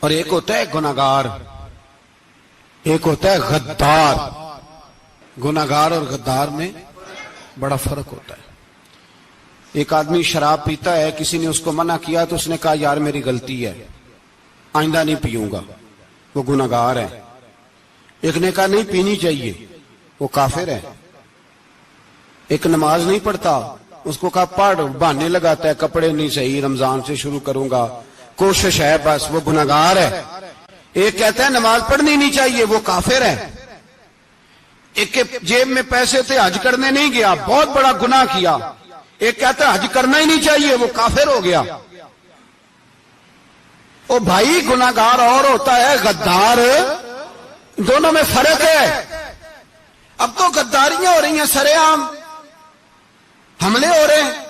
और एक होता है गुनाहगार, एक होता है गद्दार। गुनाहगार और गद्दार में बड़ा फर्क होता है। एक आदमी शराब पीता है, किसी ने उसको मना किया तो उसने कहा यार मेरी गलती है, आइंदा नहीं पीऊंगा, वो गुनाहगार है। एक ने कहा नहीं पीनी चाहिए, वो काफिर है। एक नमाज नहीं पढ़ता, उसको कहा पढ़, बहाने लगाता है, कपड़े नहीं सही, रमजान से शुरू करूंगा, कोशिश है बस, वो गुनाहगार है। एक कहता है नमाज पढ़नी नहीं चाहिए, वो काफिर है। एक के जेब में पैसे थे, हज करने नहीं गया, बहुत बड़ा गुनाह किया। एक कहता है हज करना ही नहीं चाहिए, वो काफिर हो गया। ओ भाई, गुनाहगार और होता है, गद्दार, दोनों में फर्क है। अब तो गद्दारियां हो रही हैं, सरेआम हमले हो रहे हैं,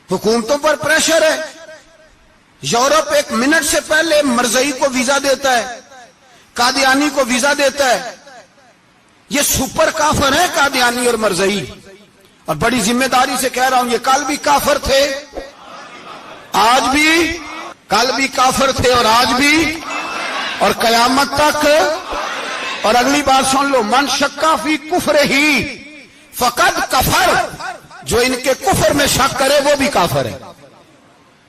हुकूमतों पर प्रेशर है। यूरोप 1 मिनट से पहले मरज़ई को वीजा देता है, कादियानी को वीजा देता है। ये सुपर काफर है कादियानी और मरज़ई, और बड़ी जिम्मेदारी से कह रहा हूं, ये कल भी काफर थे, आज भी, कल भी काफर थे और आज भी, और कयामत तक। और अगली बात सुन लो, मन शक्का फी कुफर ही फकद कफर, जो इनके कुफर में शक करे वो भी काफर है।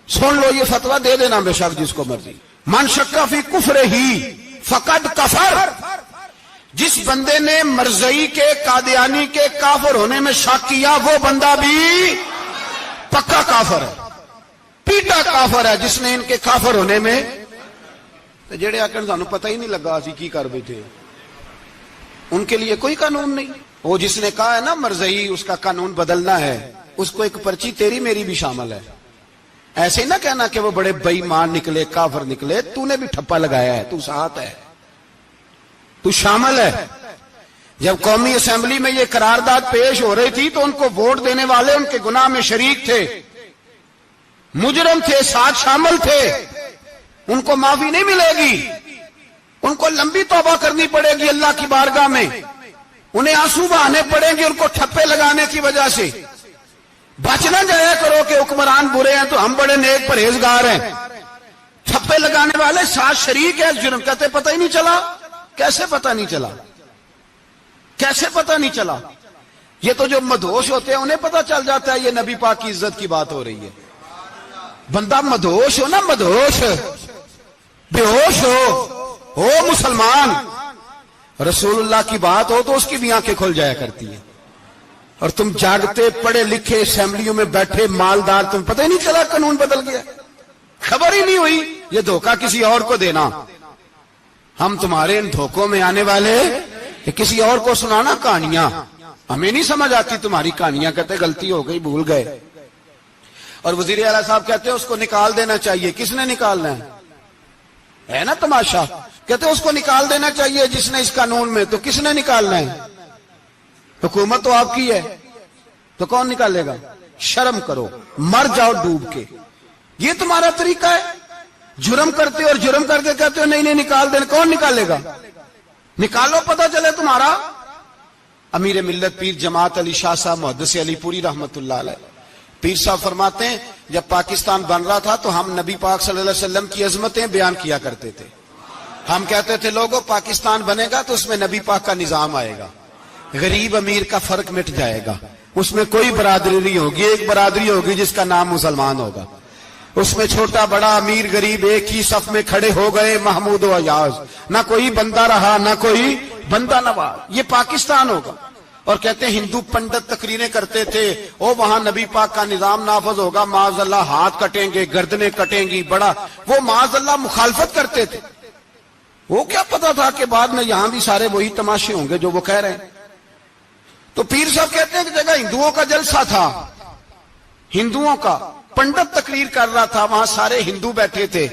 सुन लो, ये फतवा दे देना बेशक जिसको मर्जी। मन शक्का फी कुफर ही फकद कफर, जिस बंदे ने मरज़ई के, कादियानी के काफर होने में शक किया, वो बंदा भी पक्का काफर है, पीटा काफर है, जिसने इनके काफर होने में। तो जेड़े आकर सानू पता ही नहीं लगा असी की कर बैठे, उनके लिए कोई कानून नहीं। वो जिसने कहा है ना मरज़ई उसका कानून बदलना है, उसको एक पर्ची तेरी मेरी भी शामिल है। ऐसे ना कहना कि वो बड़े बेईमान निकले, काफर निकले, तूने भी ठप्पा लगाया है, तू साथ है, तू शामिल है। जब कौमी असेंबली में ये करारदाद पेश हो रही थी तो उनको वोट देने वाले उनके गुनाह में शरीक थे, मुजरम थे, साथ शामिल थे। उनको माफी नहीं मिलेगी, उनको लंबी तौबा करनी पड़ेगी अल्लाह की बारगाह में, उन्हें आंसू बहाने पड़ेंगे उनको ठप्पे लगाने की वजह से। बचना जाया करो कि हुक्मरान बुरे हैं तो हम बड़े नेक परहेजगार हैं। ठप्पे लगाने वाले साथ शरीक है जुर्म, कहते पता ही नहीं चला। कैसे पता नहीं चला, कैसे पता नहीं चला? ये तो जो मदहोश होते हैं उन्हें पता चल जाता है ये नबी पाक की इज्जत की बात हो रही है। बंदा मदहोश हो ना, मदहोश, बेहोश हो मुसलमान, रसूलुल्लाह की बात हो तो उसकी भी आंखें खुल जाया करती है। और तुम जागते पढ़े लिखे असेंबलियों में बैठे मालदार, तुम पता ही नहीं चला कानून बदल गया, खबर ही नहीं हुई। ये धोखा किसी और को देना, हम तुम्हारे इन धोखों में आने वाले कि किसी और को सुनाना कहानियां, हमें नहीं समझ आती तुम्हारी कहानियां। कहते गलती हो गई, भूल गए। और वजीर आला साहब कहते हैं उसको निकाल देना चाहिए। किसने निकालना है ना तमाशा? कहते उसको निकाल देना चाहिए जिसने इस कानून में, तो किसने निकालना है? हुकूमत तो आपकी है, तो कौन निकालेगा? शर्म करो, मर जाओ डूब के। ये तुम्हारा तरीका है? जुर्म करते और जुर्म करके कहते हो नहीं नहीं निकाल देना। कौन निकालेगा? निकालो, पता चले तुम्हारा। अमीर मिल्लत पीर जमात अली शाह साहब मुहद्दिस अलीपुरी रहमतुल्लाह अलैह, पीर साहब फरमाते हैं जब पाकिस्तान बन रहा था तो हम नबी पाक सल्लल्लाहु अलैहि वसल्लम की अजमतें बयान किया करते थे। हम कहते थे लोगों पाकिस्तान बनेगा तो उसमें नबी पाक का निजाम आएगा, गरीब अमीर का फर्क मिट जाएगा, उसमें कोई बरादरी नहीं होगी, एक बरादरी होगी जिसका नाम मुसलमान होगा। उसमें छोटा बड़ा अमीर गरीब एक ही सफ में खड़े हो गए, महमूद व अयाज, ना कोई बंदा रहा ना कोई बंदा नवाज। ये पाकिस्तान होगा। और कहते हैं हिंदू पंडित तकरीरें करते थे, ओ वहां नबी पाक का निजाम नाफज होगा, माज़अल्लाह हाथ कटेंगे, गर्दनें कटेंगी, बड़ा वो माज़अल्लाह मुखालफत करते थे। वो क्या पता था कि बाद में यहां भी सारे वही तमाशे होंगे जो वो कह रहे हैं। तो पीर साहब कहते हैं कि जगह हिंदुओं का जलसा था, हिंदुओं का पंडित तकरीर कर रहा था, वहां सारे हिंदू बैठे थे।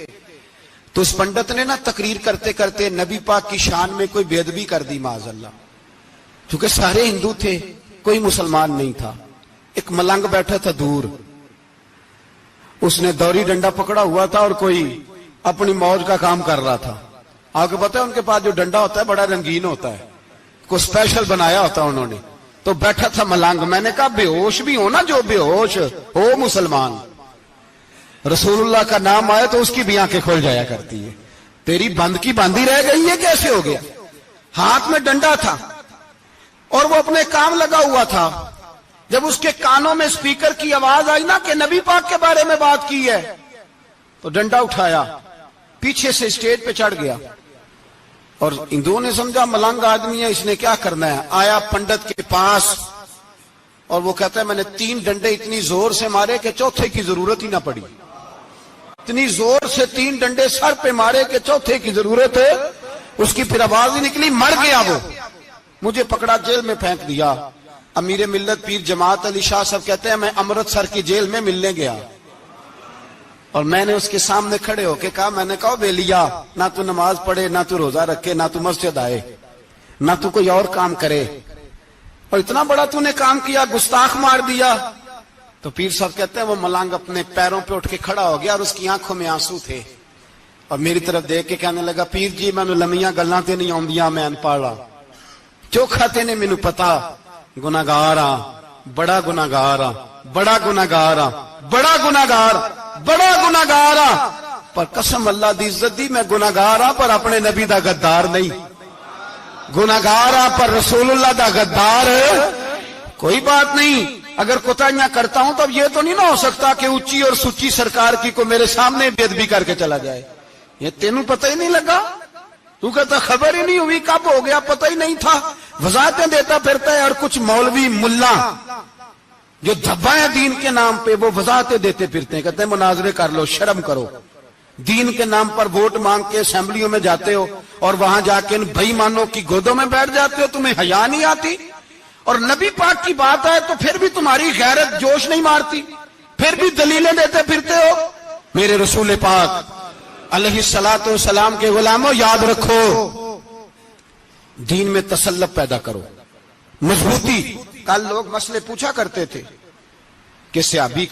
तो उस पंडित ने ना तकरीर करते करते नबी पाक की शान में कोई बेअदबी कर दी माज़अल्लाह, क्योंकि सारे हिंदू थे, कोई मुसलमान नहीं था। एक मलंग बैठा था दूर, उसने दौरी डंडा पकड़ा हुआ था और कोई अपनी मौज का काम कर रहा था। आपको पता है उनके पास जो डंडा होता है बड़ा रंगीन होता है, को स्पेशल बनाया होता है उन्होंने। तो बैठा था मलंग। मैंने कहा बेहोश भी हो ना जो बेहोश हो मुसलमान। रसूलुल्लाह का नाम आए तो उसकी भी आंखें खोल जाया करती है। तेरी बंद की बंदी रह गई है, कैसे हो गया? हाथ में डंडा था और वो अपने काम लगा हुआ था। जब उसके कानों में स्पीकर की आवाज आई ना कि नबी पाक के बारे में बात की है, तो डंडा उठाया, पीछे से स्टेज पे चढ़ गया। और हिंदुओं ने समझा मलंग आदमी है, इसने क्या करना है। आया पंडित के पास और वो कहता है मैंने 3 डंडे इतनी जोर से मारे कि चौथे की जरूरत ही ना पड़ी। इतनी जोर से 3 डंडे सर पे मारे कि चौथे की जरूरत है उसकी फिर आवाज ही निकली, मर गया वो। मुझे पकड़ा, जेल में फेंक दिया। अमीर मिल्लत पीर जमात अली शाह साहब कहते हैं मैं अमृतसर की जेल में मिलने गया और मैंने उसके सामने खड़े होके कहा, मैंने कहा बेलिया, ना तू नमाज पढ़े, ना तू रोजा रखे, ना तू मस्जिद आए, ना तू कोई और काम करे, और इतना बड़ा तूने काम किया, गुस्ताख मार दिया। तो पीर साहब कहते हैं वो मलंग अपने पैरों पे उठ के खड़ा हो गया और उसकी आंखों में आंसू थे और मेरी तरफ देख के कहने लगा, पीर जी मैनू लम्मियां गल्लां ते नहीं आउंदियां, मैं अनपढ़ हां, चोखा ते ने मैनू पता, गुनाहगार हां, बड़ा गुनाहगार हां, बड़ा गुनाहगार हां, बड़ा गुनाहगार, बड़ा गुनाहगार हां, पर कसम अल्लाह दी इज्जत दी मैं गुनाहगार हां पर अपने नबी दा गद्दार नहीं। गुनाहगार हां पर रसूलुल्लाह दा गद्दार कोई बात नहीं। अगर कोताहियां करता हूं तब यह तो नहीं ना हो सकता कि ऊंची और सुच्ची सरकार की को मेरे सामने बेदबी करके चला जाए। ये तेनू पता ही नहीं लगा, तू कहता खबर ही नहीं हुई, कब हो गया पता ही नहीं था। वजाहतें देता फिरता है और कुछ मौलवी मुल्ला जो धब्बा है दीन के नाम पे वो वजाहतें देते फिरते हैं, कहते हैं मुनाजरे कर लो, शर्म करो। दीन के नाम पर वोट मांग के असेंबलियों में जाते हो और वहां जाके इन बेईमानों की गोदों में बैठ जाते हो, तुम्हें हया नहीं आती। और नबी पाक की बात है तो फिर भी तुम्हारी गैरत जोश नहीं मारती, फिर भी दलीलें देते फिरते हो। मेरे रसूल पाक अलैहिस्सलातु वस्सलाम के गुलामों, याद रखो दीन में तसल्लुब पैदा करो, मजबूती। कल लोग मसले पूछा करते थे कि सहाबी